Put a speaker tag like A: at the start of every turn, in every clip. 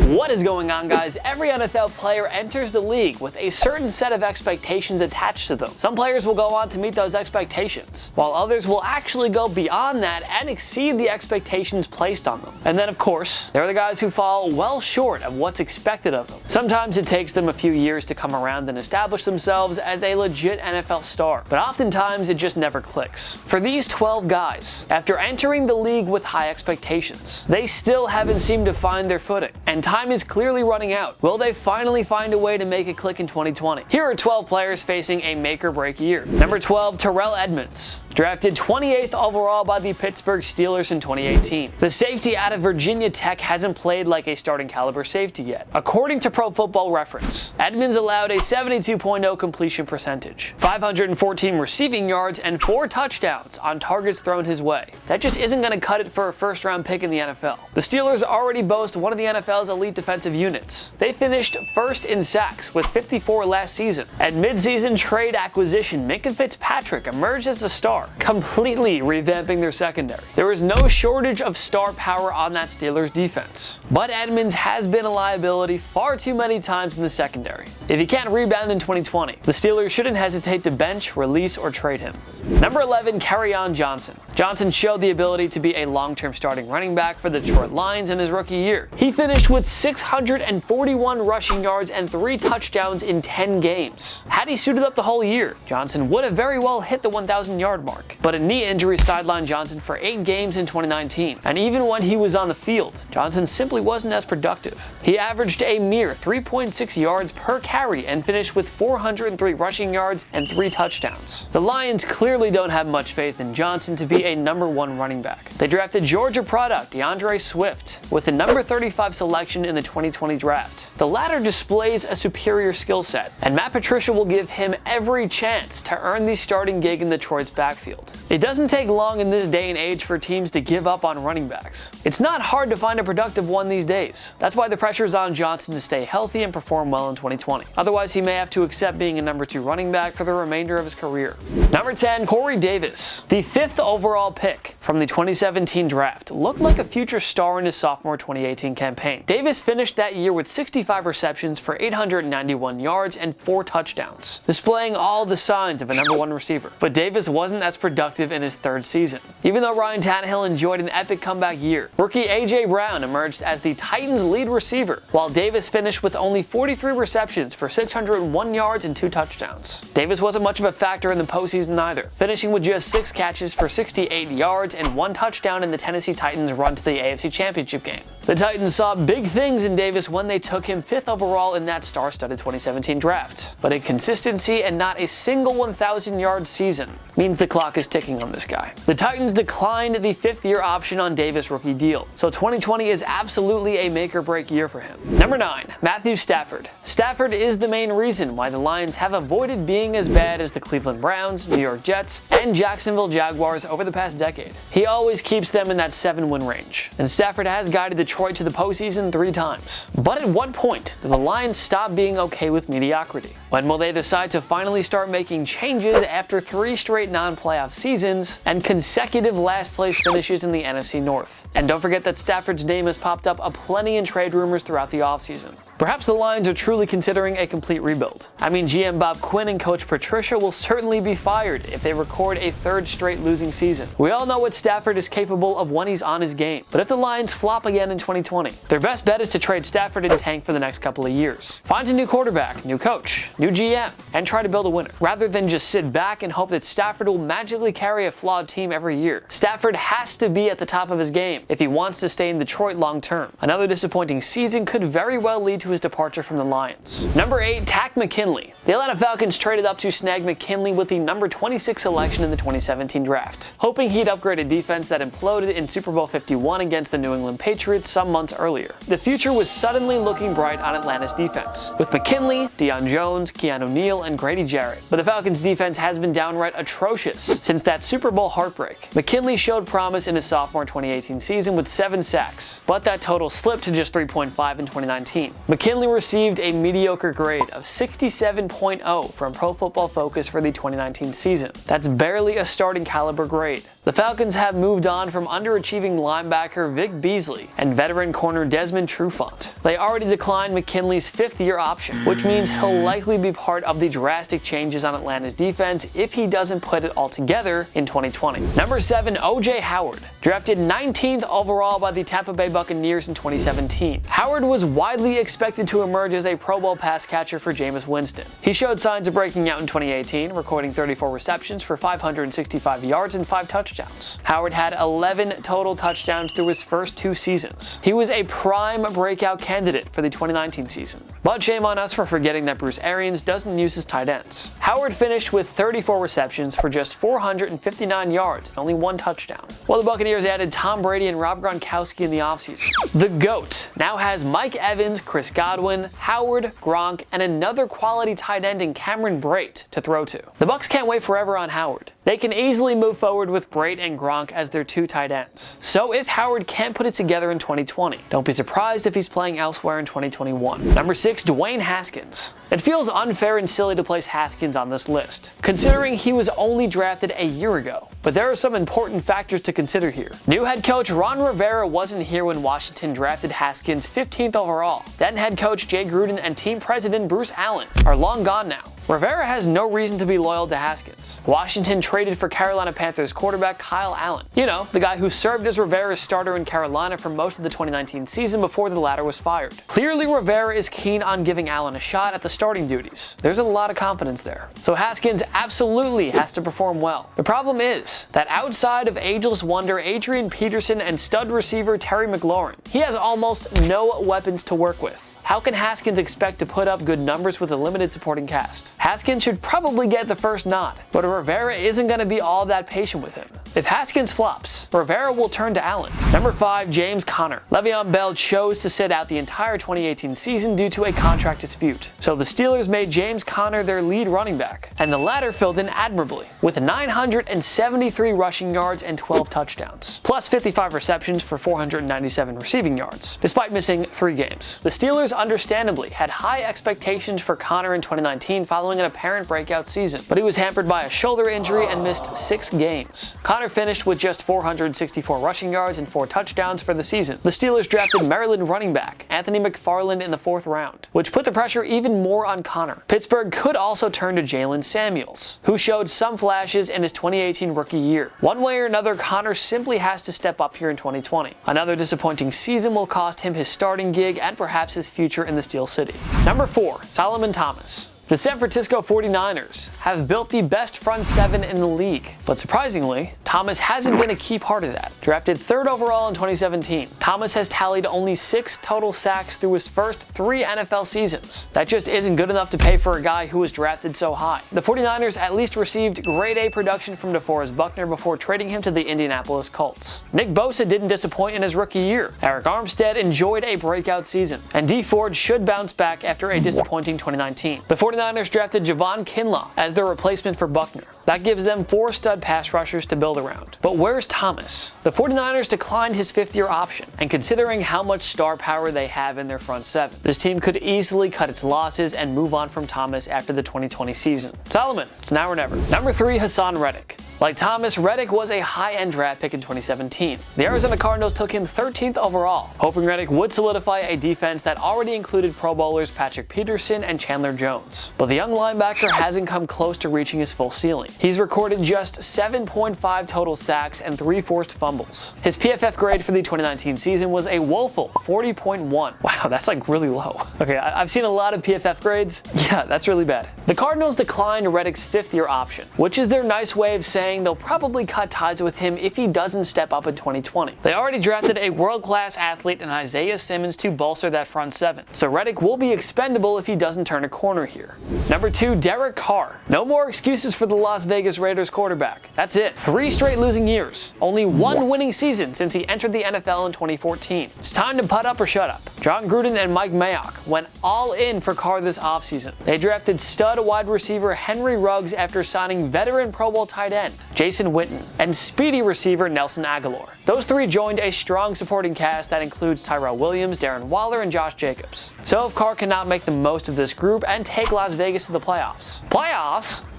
A: What is going on, guys? Every NFL player enters the league with a certain set of expectations attached to them. Some players will go on to meet those expectations, while others will actually go beyond that and exceed the expectations placed on them. And then, of course, there are the guys who fall well short of what's expected of them. Sometimes it takes them a few years to come around and establish themselves as a legit NFL star, but oftentimes it just never clicks. For these 12 guys, after entering the league with high expectations, they still haven't seemed to find their footing, and time is clearly running out. Will they finally find a way to make it click in 2020? Here are 12 players facing a make or break year. Number 12, Terrell Edmunds. Drafted 28th overall by the Pittsburgh Steelers in 2018. The safety out of Virginia Tech hasn't played like a starting caliber safety yet. According to Pro Football Reference, Edmunds allowed a 72.0 completion percentage, 514 receiving yards, and 4 touchdowns on targets thrown his way. That just isn't going to cut it for a first-round pick in the NFL. The Steelers already boast one of the NFL's elite defensive units. They finished first in sacks with 54 last season. At midseason trade acquisition, Minkah Fitzpatrick emerged as a star, completely revamping their secondary. There is no shortage of star power on that Steelers defense, but Edmunds has been a liability far too many times in the secondary. If he can't rebound in 2020, the Steelers shouldn't hesitate to bench, release, or trade him. Number 11, KERRYON Johnson. Johnson showed the ability to be a long-term starting running back for the Detroit Lions in his rookie year. He finished with 641 rushing yards and 3 touchdowns in 10 games. Had he suited up the whole year, Johnson would have very well hit the 1,000-yard mark. But a knee injury sidelined Johnson for 8 games in 2019, and even when he was on the field, Johnson simply wasn't as productive. He averaged a mere 3.6 yards per carry and finished with 403 rushing yards and 3 touchdowns. The Lions clearly don't have much faith in Johnson to be a number 1 running back. They drafted Georgia product DeAndre Swift with the number 35 selection in the 2020 draft. The latter displays a superior skill set, and Matt Patricia will give him every chance to earn the starting gig in Detroit's backfield. It doesn't take long in this day and age for teams to give up on running backs. It's not hard to find a productive one these days. That's why the pressure is on Johnson to stay healthy and perform well in 2020. Otherwise, he may have to accept being a number 2 running back for the remainder of his career. Number 10, Corey Davis. The 5th overall pick from the 2017 draft, looked like a future star in his sophomore 2018 campaign. Davis finished that year with 65 receptions for 891 yards and 4 touchdowns, displaying all the signs of a number 1 receiver. But Davis wasn't as productive in his 3rd season. Even though Ryan Tannehill enjoyed an epic comeback year, rookie A.J. Brown emerged as the Titans' lead receiver, while Davis finished with only 43 receptions for 601 yards and 2 touchdowns. Davis wasn't much of a factor in the postseason either, finishing with just 6 catches for 68 yards and 1 touchdown in the Tennessee Titans' run to the AFC Championship game. The Titans saw big things in Davis when they took him 5th overall in that star-studded 2017 draft. But inconsistency and not a single 1,000-yard season means the clock is ticking on this guy. The Titans declined the 5th-year option on Davis' rookie deal, so 2020 is absolutely a make-or-break year for him. Number 9, Matthew Stafford. Stafford is the main reason why the Lions have avoided being as bad as the Cleveland Browns, New York Jets, and Jacksonville Jaguars over the past decade. He always keeps them in that 7-win range, and Stafford has guided Detroit to the postseason 3 times. But at what point do the Lions stop being okay with mediocrity? When will they decide to finally start making changes after 3 straight non-playoff seasons and consecutive last-place finishes in the NFC North? And don't forget that Stafford's name has popped up aplenty in trade rumors throughout the offseason. Perhaps the Lions are truly considering a complete rebuild. I mean, GM Bob Quinn and Coach Patricia will certainly be fired if they record a 3rd straight losing season. We all know what Stafford is capable of when he's on his game, but if the Lions flop again in 2020, their best bet is to trade Stafford and tank for the next couple of years. Find a new quarterback, new coach, new GM, and try to build a winner, rather than just sit back and hope that Stafford will magically carry a flawed team every year. Stafford has to be at the top of his game if he wants to stay in Detroit long term. Another disappointing season could very well lead to his departure from the Lions. Number 8, Takk McKinley. The Atlanta Falcons traded up to snag McKinley with the number 26 selection in the 2017 draft, hoping he'd upgrade a defense that imploded in Super Bowl 51 against the New England Patriots some months earlier. The future was suddenly looking bright on Atlanta's defense, with McKinley, Deion Jones, Keanu Neal, and Grady Jarrett. But the Falcons' defense has been downright atrocious since that Super Bowl heartbreak. McKinley showed promise in his sophomore 2018 season with 7 sacks, but that total slipped to just 3.5 in 2019. McKinley received a mediocre grade of 67.0 from Pro Football Focus for the 2019 season. That's barely a starting caliber grade. The Falcons have moved on from underachieving linebacker Vic Beasley and veteran corner Desmond Trufant. They already declined McKinley's fifth-year option, which means he'll likely be part of the drastic changes on Atlanta's defense if he doesn't put it all together in 2020. Number 7, O.J. Howard. Drafted 19th overall by the Tampa Bay Buccaneers in 2017. Howard was widely expected to emerge as a Pro Bowl pass catcher for Jameis Winston. He showed signs of breaking out in 2018, recording 34 receptions for 565 yards and 5 touchdowns. Howard had 11 total touchdowns through his first 2 seasons. He was a prime breakout candidate for the 2019 season. But shame on us for forgetting that Bruce Arians doesn't use his tight ends. Howard finished with 34 receptions for just 459 yards and only 1 touchdown. While the Buccaneers added Tom Brady and Rob Gronkowski in the offseason. The GOAT now has Mike Evans, Chris Godwin, Howard, Gronk, and another quality tight end in Cameron Brate to throw to. The Bucs can't wait forever on Howard. They can easily move forward with Brate and Gronk as their 2 tight ends. So if Howard can't put it together in 2020, don't be surprised if he's playing elsewhere in 2021. Number 6, Dwayne Haskins. It feels unfair and silly to place Haskins on this list, considering he was only drafted a year ago. But there are some important factors to consider here. New head coach Ron Rivera wasn't here when Washington drafted Haskins 15th overall. Then head coach Jay Gruden and team president Bruce Allen are long gone now. Rivera has no reason to be loyal to Haskins. Washington traded for Carolina Panthers quarterback Kyle Allen. You know, the guy who served as Rivera's starter in Carolina for most of the 2019 season before the latter was fired. Clearly Rivera is keen on giving Allen a shot at the starting duties. There's a lot of confidence there. So Haskins absolutely has to perform well. The problem is that outside of ageless wonder Adrian Peterson and stud receiver Terry McLaurin, he has almost no weapons to work with. How can Haskins expect to put up good numbers with a limited supporting cast? Haskins should probably get the first nod, but Rivera isn't going to be all that patient with him. If Haskins flops, Rivera will turn to Allen. Number 5, James Conner. Le'Veon Bell chose to sit out the entire 2018 season due to a contract dispute, so the Steelers made James Conner their lead running back, and the latter filled in admirably, with 973 rushing yards and 12 touchdowns, plus 55 receptions for 497 receiving yards, despite missing 3 games. The Steelers understandably had high expectations for Conner in 2019 following an apparent breakout season, but he was hampered by a shoulder injury and missed 6 games. Conner finished with just 464 rushing yards and 4 touchdowns for the season. The Steelers drafted Maryland running back Anthony McFarland in the 4th round, which put the pressure even more on Conner. Pittsburgh could also turn to Jalen Samuels, who showed some flashes in his 2018 rookie year. One way or another, Conner simply has to step up here in 2020. Another disappointing season will cost him his starting gig and perhaps his future in the Steel City. Number 4, Solomon Thomas. The San Francisco 49ers have built the best front 7 in the league, but surprisingly, Thomas hasn't been a key part of that. Drafted 3rd overall in 2017, Thomas has tallied only 6 total sacks through his first 3 NFL seasons. That just isn't good enough to pay for a guy who was drafted so high. The 49ers at least received grade A production from DeForest Buckner before trading him to the Indianapolis Colts. Nick Bosa didn't disappoint in his rookie year. Eric Armstead enjoyed a breakout season, and Dee Ford should bounce back after a disappointing 2019. The 49ers drafted Javon Kinlaw as their replacement for Buckner. That gives them 4 stud pass rushers to build around. But where's Thomas? The 49ers declined his 5th-year option, and considering how much star power they have in their front 7, this team could easily cut its losses and move on from Thomas after the 2020 season. Solomon, it's now or never. Number 3, Haason Reddick. Like Thomas, Reddick was a high-end draft pick in 2017. The Arizona Cardinals took him 13th overall, hoping Reddick would solidify a defense that already included Pro Bowlers Patrick Peterson and Chandler Jones. But the young linebacker hasn't come close to reaching his full ceiling. He's recorded just 7.5 total sacks and 3 forced fumbles. His PFF grade for the 2019 season was a woeful 40.1. Wow, that's like really low. Okay, I've seen a lot of PFF grades. Yeah, that's really bad. The Cardinals declined Reddick's 5th-year option, which is their nice way of saying they'll probably cut ties with him if he doesn't step up in 2020. They already drafted a world-class athlete in Isaiah Simmons to bolster that front 7, so Reddick will be expendable if he doesn't turn a corner here. Number 2, Derek Carr. No more excuses for the Las Vegas Raiders quarterback. That's it. 3 straight losing years. Only 1 winning season since he entered the NFL in 2014. It's time to put up or shut up. John Gruden and Mike Mayock went all in for Carr this offseason. They drafted stud wide receiver Henry Ruggs after signing veteran Pro Bowl tight end Jason Witten and speedy receiver Nelson Aguilar. Those 3 joined a strong supporting cast that includes Tyrell Williams, Darren Waller, and Josh Jacobs. So if Carr cannot make the most of this group and take Las Vegas to the playoffs,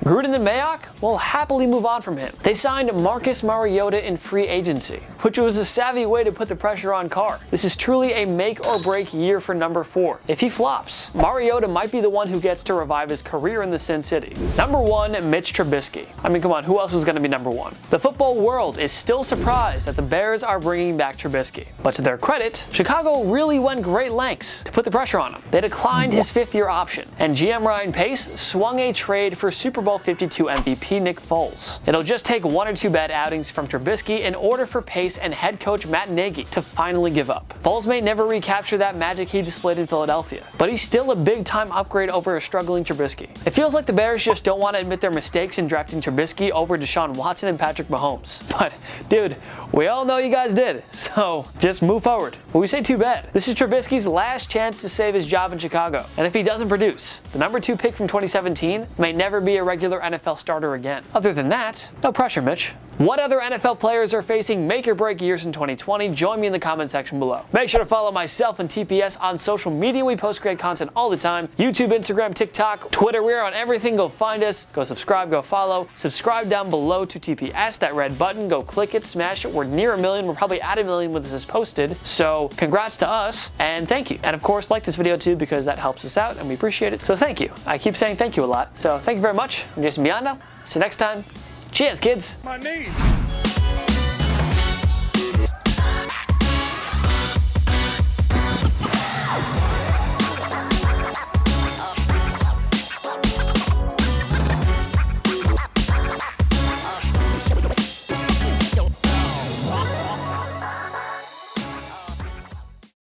A: Gruden and Mayock will happily move on from him. They signed Marcus Mariota in free agency, which was a savvy way to put the pressure on Carr. This is truly a make or break year for number 4. If he flops, Mariota might be the one who gets to revive his career in the Sin City. Number 1, Mitch Trubisky. I mean, come on, who else was going to be number 1? The football world is still surprised that the Bears are bringing back Trubisky. But to their credit, Chicago really went great lengths to put the pressure on him. They declined his 5th-year option, and GM Ryan Pace swung a trade for Super Bowl 52 MVP Nick Foles. It'll just take 1 or 2 bad outings from Trubisky in order for Pace and head coach Matt Nagy to finally give up. Foles may never recapture that magic he displayed in Philadelphia, but he's still a big-time upgrade over a struggling Trubisky. It feels like the Bears just don't want to admit their mistakes in drafting Trubisky over Deshaun Watson and Patrick Mahomes. But, dude, we all know you guys did, so just move forward. But we say too bad. This is Trubisky's last chance to save his job in Chicago, and if he doesn't produce, the number 2 pick from 2017 may never be a regular NFL starter again. Other than that, no pressure, Mitch. What other NFL players are facing make or break years in 2020? Join me in the comment section below. Make sure to follow myself and TPS on social media. We post great content all the time. YouTube, Instagram, TikTok, Twitter. We're on everything. Go find us. Go subscribe. Go follow. Subscribe down below to TPS. That red button. Go click it. Smash it. We're near 1 million. We're probably at 1 million when this is posted. So congrats to us and thank you. And of course, like this video too because that helps us out and we appreciate it. So thank you. I keep saying thank you a lot. So thank you very much. I'm Jason Biondo. See you next time. Cheers, kids.
B: My knee.